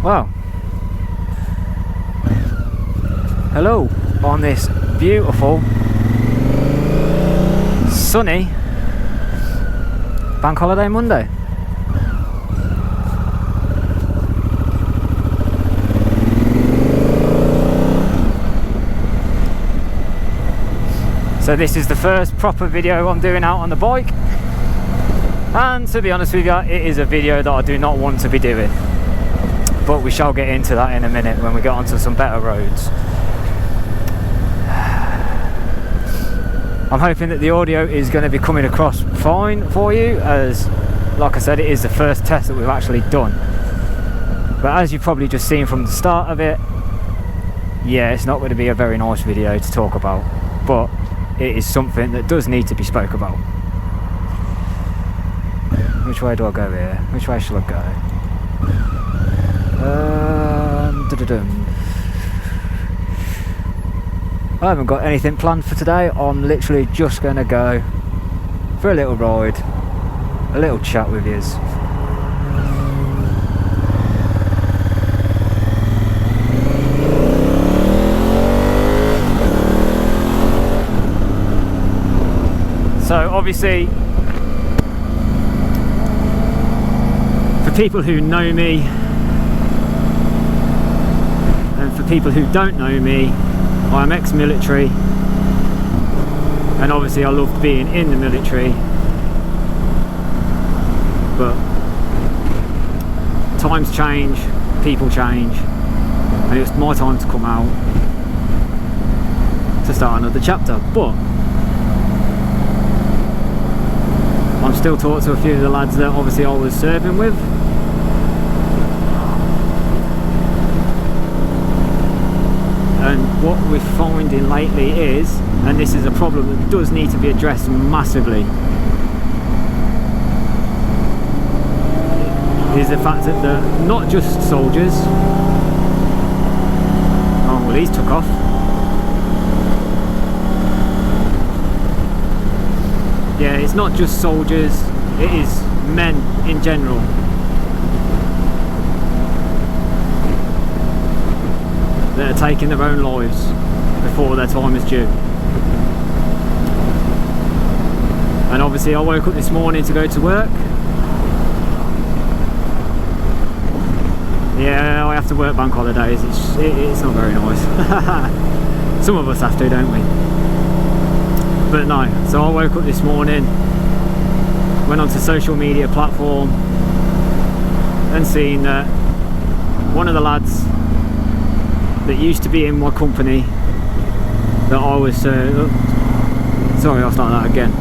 Well, hello on this beautiful, sunny Bank Holiday Monday. So this is the first proper video I'm doing out on the bike, and to be honest with you, it is a video that I do not want to be doing, but we shall get into that in a minute when we get onto some better roads. I'm hoping that the audio is going to be coming across fine for you, as like I said, it is the first test that we've actually done. But as you've probably just seen from the start of it, yeah, it's not going to be a very nice video to talk about, but it is something that does need to be spoke about. Which way do I go here? Which way shall I go? I haven't got anything planned for today. I'm literally just going to go for a little ride, a little chat with yous. So obviously, for people who know me and for people who don't know me, I'm ex-military, and obviously I loved being in the military, but times change, people change, and it's my time to come out to start another chapter. But I'm still talking to a few of the lads that obviously I was serving with. And what we're finding lately is, and this is a problem that does need to be addressed massively, is the fact that they're not just soldiers. Oh, well, he's took off. Yeah, it's not just soldiers, it is men in general. That are taking their own lives before their time is due. And obviously I woke up this morning to go to work. Yeah, I have to work bank holidays, it's not very nice. Some of us have to, don't we? But no, so I woke up this morning, went onto social media platform and seen that one of the lads that used to be in my company that I was sorry, I'll start that again.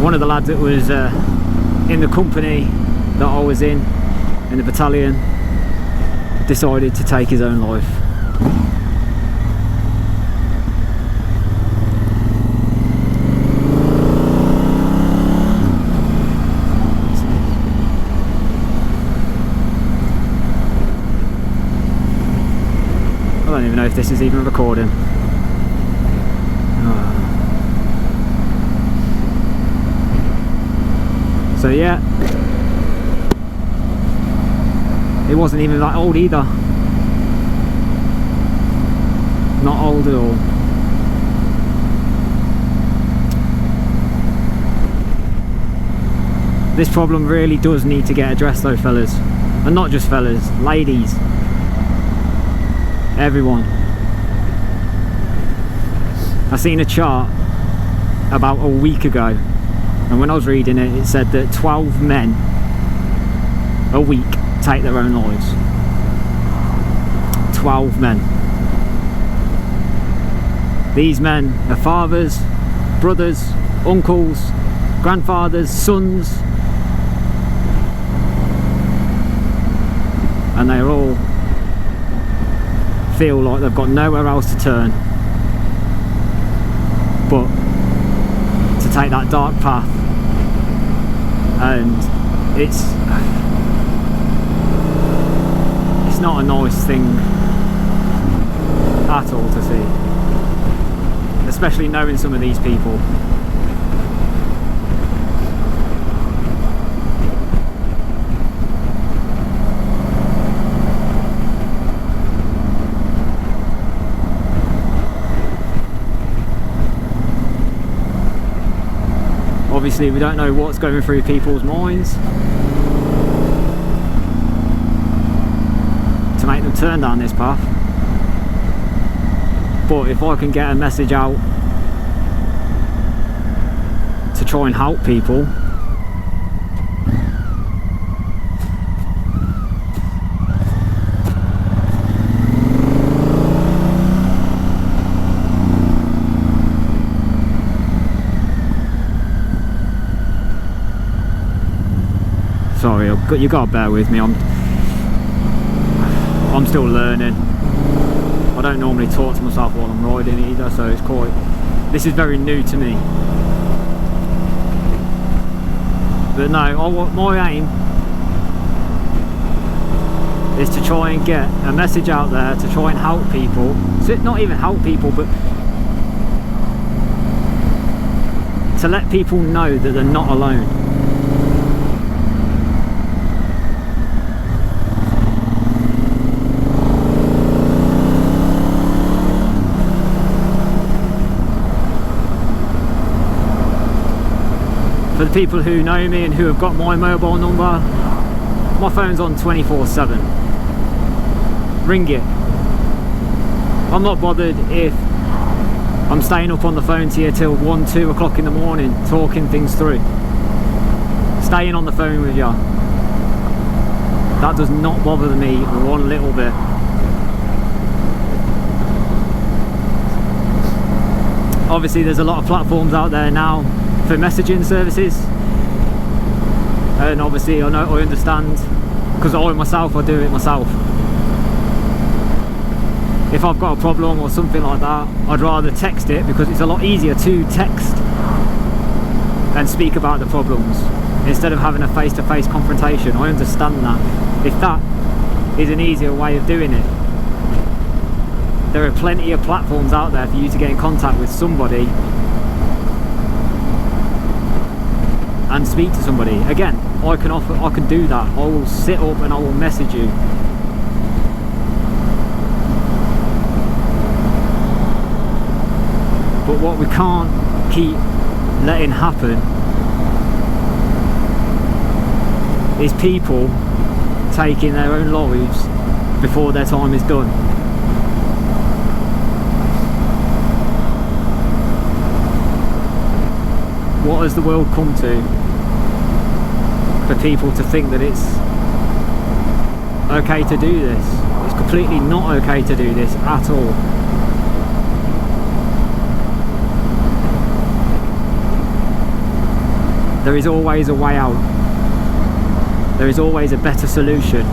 One of the lads that was in the company that I was in the battalion, decided to take his own life. I don't even know if this is even recording. So yeah, it wasn't even that old either. Not old at all. This problem really does need to get addressed though, fellas. And not just fellas, ladies. Everyone. I seen a chart about a week ago, and when I was reading it, it said that 12 men a week take their own lives. 12 men. These men are fathers, brothers, uncles, grandfathers, sons, and they're all feel like they've got nowhere else to turn but to take that dark path, and it's not a nice thing at all to see, especially knowing some of these people. Obviously we don't know what's going through people's minds to make them turn down this path. But if I can get a message out to try and help people, sorry, you gotta bear with me, I'm still learning. I don't normally talk to myself while I'm riding either, so this is very new to me. But no, my aim is to try and get a message out there to try and help people. So not even help people, but to let people know that they're not alone. For the people who know me and who have got my mobile number, my phone's on 24/7. Ring it. I'm not bothered if I'm staying up on the phone to you till 1, 2 o'clock in the morning talking things through. Staying on the phone with you. That does not bother me one little bit. Obviously there's a lot of platforms out there now for messaging services, and obviously I understand, because I do it myself. If I've got a problem or something like that, I'd rather text it, because it's a lot easier to text and speak about the problems instead of having a face-to-face confrontation. I understand that. If that is an easier way of doing it, there are plenty of platforms out there for you to get in contact with somebody and speak to somebody. Again, I can do that. I will sit up and I will message you. But what we can't keep letting happen is people taking their own lives before their time is done. What has the world come to for people to think that it's okay to do this? It's completely not okay to do this at all. There is always a way out. There is always a better solution.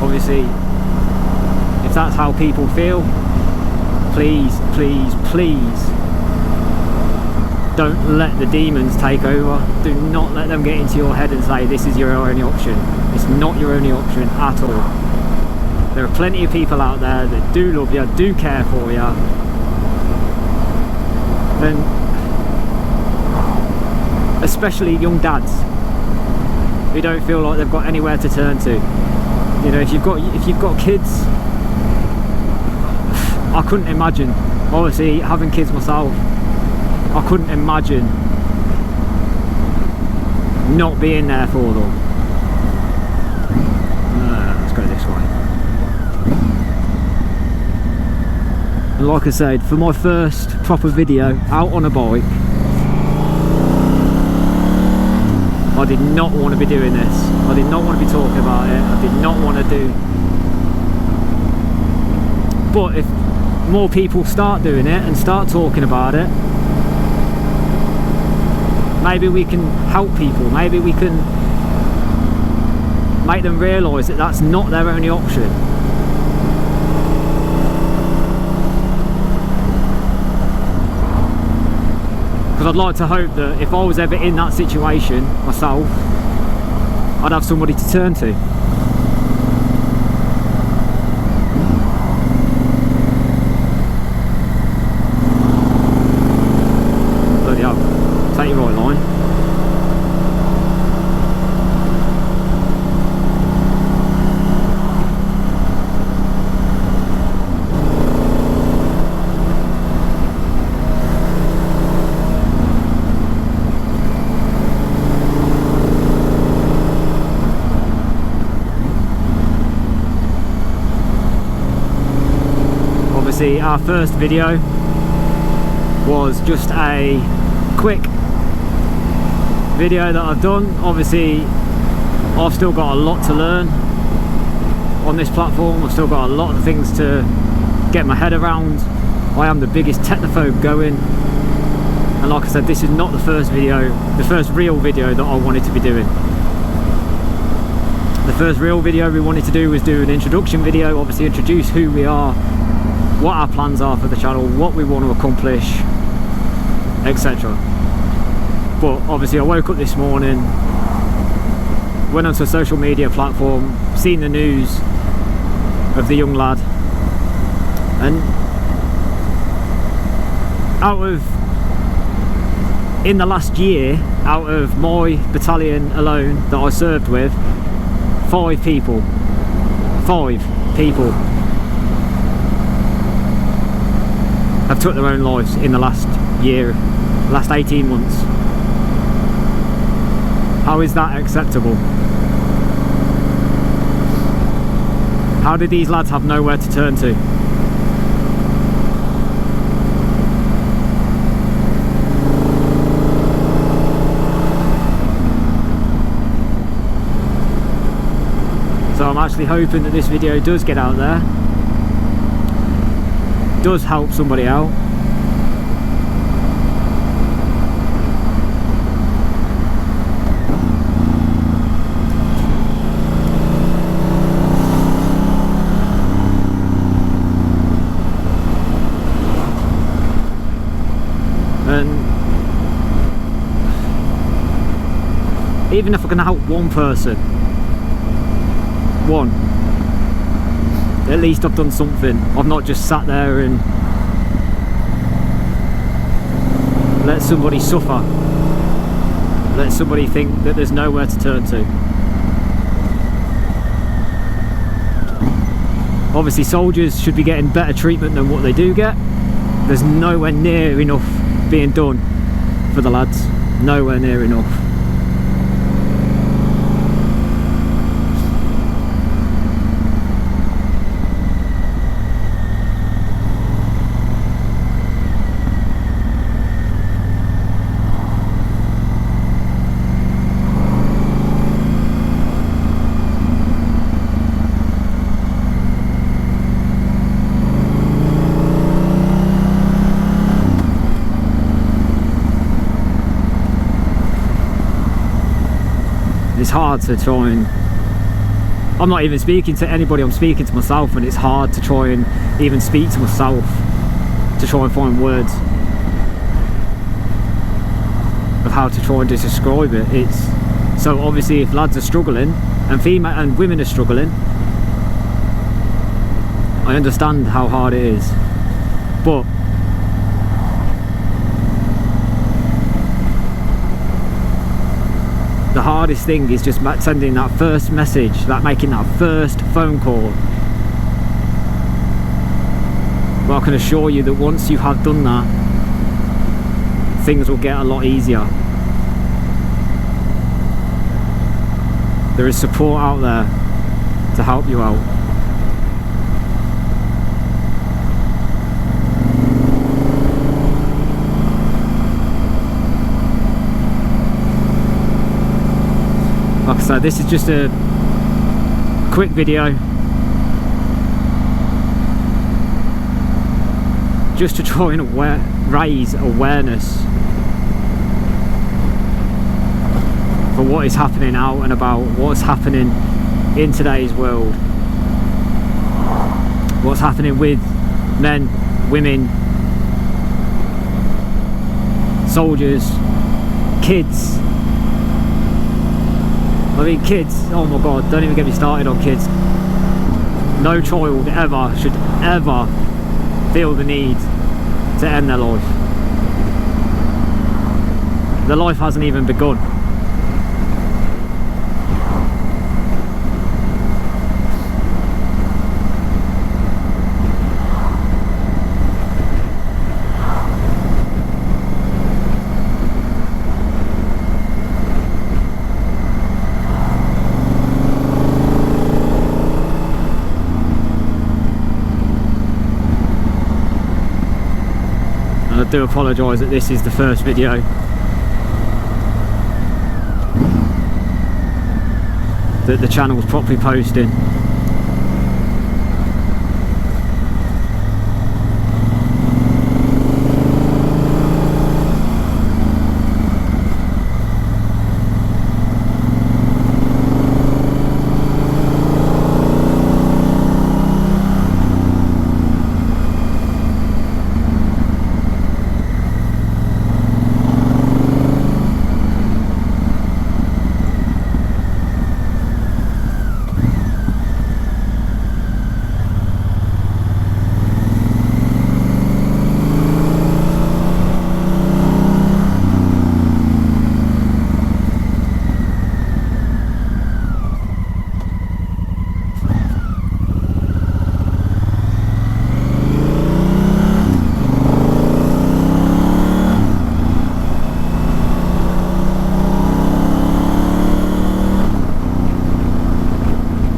Obviously, if that's how people feel, please, please, please don't let the demons take over. Do not let them get into your head and say this is your only option. It's not your only option at all. There are plenty of people out there that do love you, do care for you, and especially young dads who don't feel like they've got anywhere to turn to. You know, if you've got kids, I couldn't imagine, obviously having kids myself, I couldn't imagine not being there for them. Let's go this way. And like I said, for my first proper video out on a bike, I did not want to be doing this. I did not want to be talking about it. I did not want to do. But if more people start doing it and start talking about it, maybe we can help people. Maybe we can make them realise that that's not their only option. Because I'd like to hope that if I was ever in that situation myself, I'd have somebody to turn to. Bloody hell, take your right obviously our first video was just a quick video that I've done. Obviously I've still got a lot to learn on this platform. I've still got a lot of things to get my head around. I am the biggest technophobe going, and like I said, this is not the first video, the first real video that I wanted to be doing. The first real video we wanted to do was do an introduction video, obviously introduce who we are, what our plans are for the channel, what we want to accomplish, etc. But obviously I woke up this morning, went onto a social media platform, seen the news of the young lad, and in the last year, out of my battalion alone that I served with, 5 people have took their own lives in the last year, last 18 months. How is that acceptable? How did these lads have nowhere to turn to? So I'm actually hoping that this video does get out there, does help somebody out. And even if I can help one person, at least I've done something. I've not just sat there and let somebody suffer, let somebody think that there's nowhere to turn to. Obviously soldiers should be getting better treatment than what they do get. There's nowhere near enough being done for the lads, nowhere near enough. It's hard to try and, I'm not even speaking to anybody, I'm speaking to myself, and it's hard to try and even speak to myself to try and find words of how to try and describe it. It's so obviously if lads are struggling and female and women are struggling, I understand how hard it is, but the hardest thing is just sending that first message, making that first phone call. But I can assure you that once you have done that, things will get a lot easier. There is support out there to help you out. Like I said, this is just a quick video just to try and raise awareness for what is happening out and about, what's happening in today's world, what's happening with men, women, soldiers, kids. I mean, kids, oh my god, don't even get me started on kids. No child ever should ever feel the need to end their life. Their life hasn't even begun. do apologise that this is the first video. That the channel's properly posting.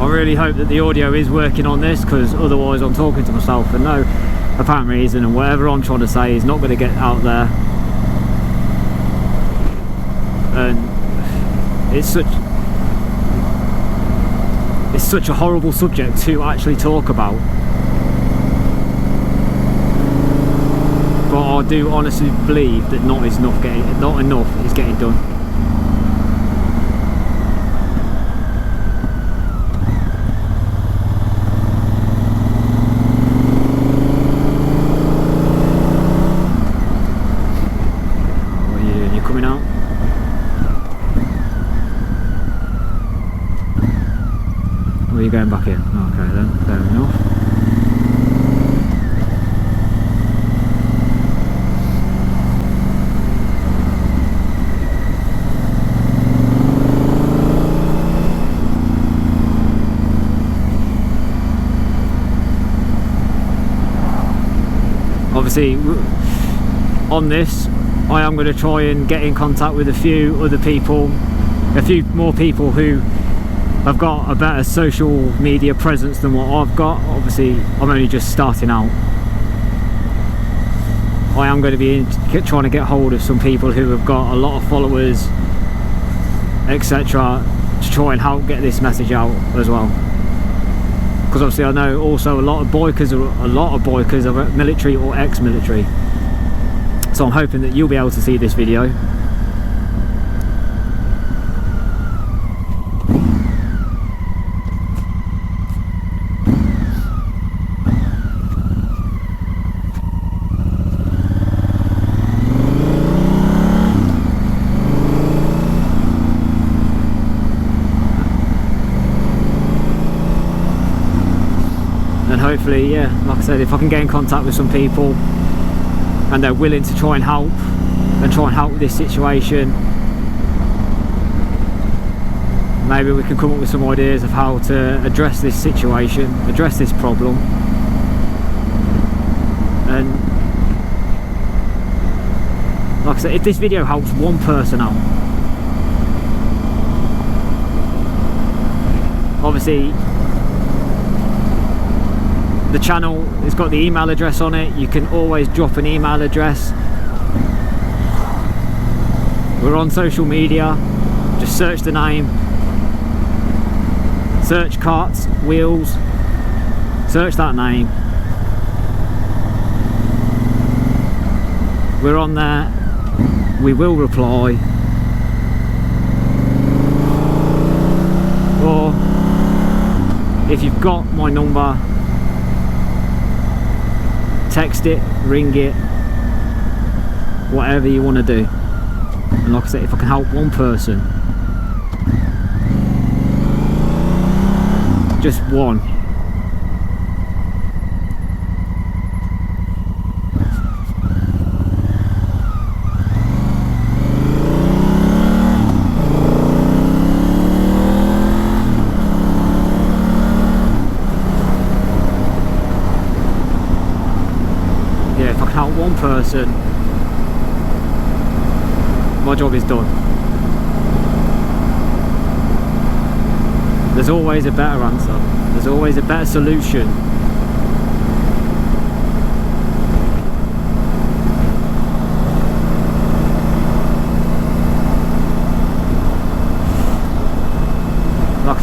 I really hope that the audio is working on this, because otherwise I'm talking to myself for no apparent reason, and whatever I'm trying to say is not going to get out there. And it's such a horrible subject to actually talk about, but I do honestly believe that not enough is getting done. Going back in. Okay then, fair enough. Obviously on this I am going to try and get in contact with a few other people, a few more people who I've got a better social media presence than what I've got. Obviously I'm only just starting out. I am going to be trying to get hold of some people who have got a lot of followers, etc., to try and help get this message out as well. Because obviously I know also a lot of bikers are military or ex-military, so I'm hoping that you'll be able to see this video. And hopefully, yeah, like I said, if I can get in contact with some people and they're willing to try and help with this situation, maybe we can come up with some ideas of how to address this situation, address this problem. And like I said, if this video helps one person out, obviously the channel has got the email address on it. You can always drop an email address. We're on social media, just search the name, search Carts Wheels, search that name. We're on there, we will reply. Or if you've got my number, text it, ring it, whatever you want to do. And like I said, if I can help one person, just one, yeah, if I can help one person, my job is done. There's always a better answer. There's always a better solution.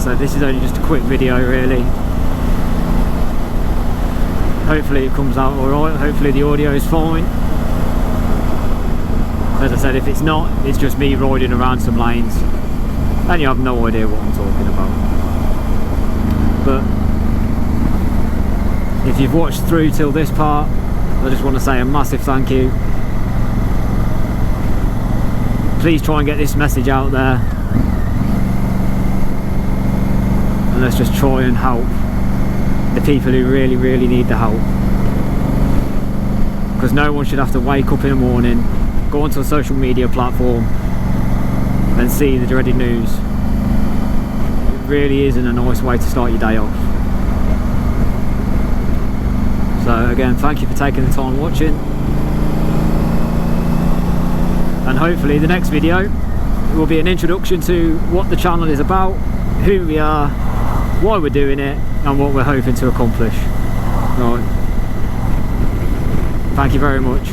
So this is only just a quick video really. Hopefully it comes out alright, hopefully the audio is fine. As I said, if it's not, it's just me riding around some lanes and you have no idea what I'm talking about. But if you've watched through till this part, I just want to say a massive thank you. Please try and get this message out there, and let's just try and help the people who really, really need the help. Because no one should have to wake up in the morning, go onto a social media platform and see the dreaded news. It really isn't a nice way to start your day off. So again, thank you for taking the time watching, and hopefully the next video will be an introduction to what the channel is about, who we are, why we're doing it, and what we're hoping to accomplish. Right, thank you very much.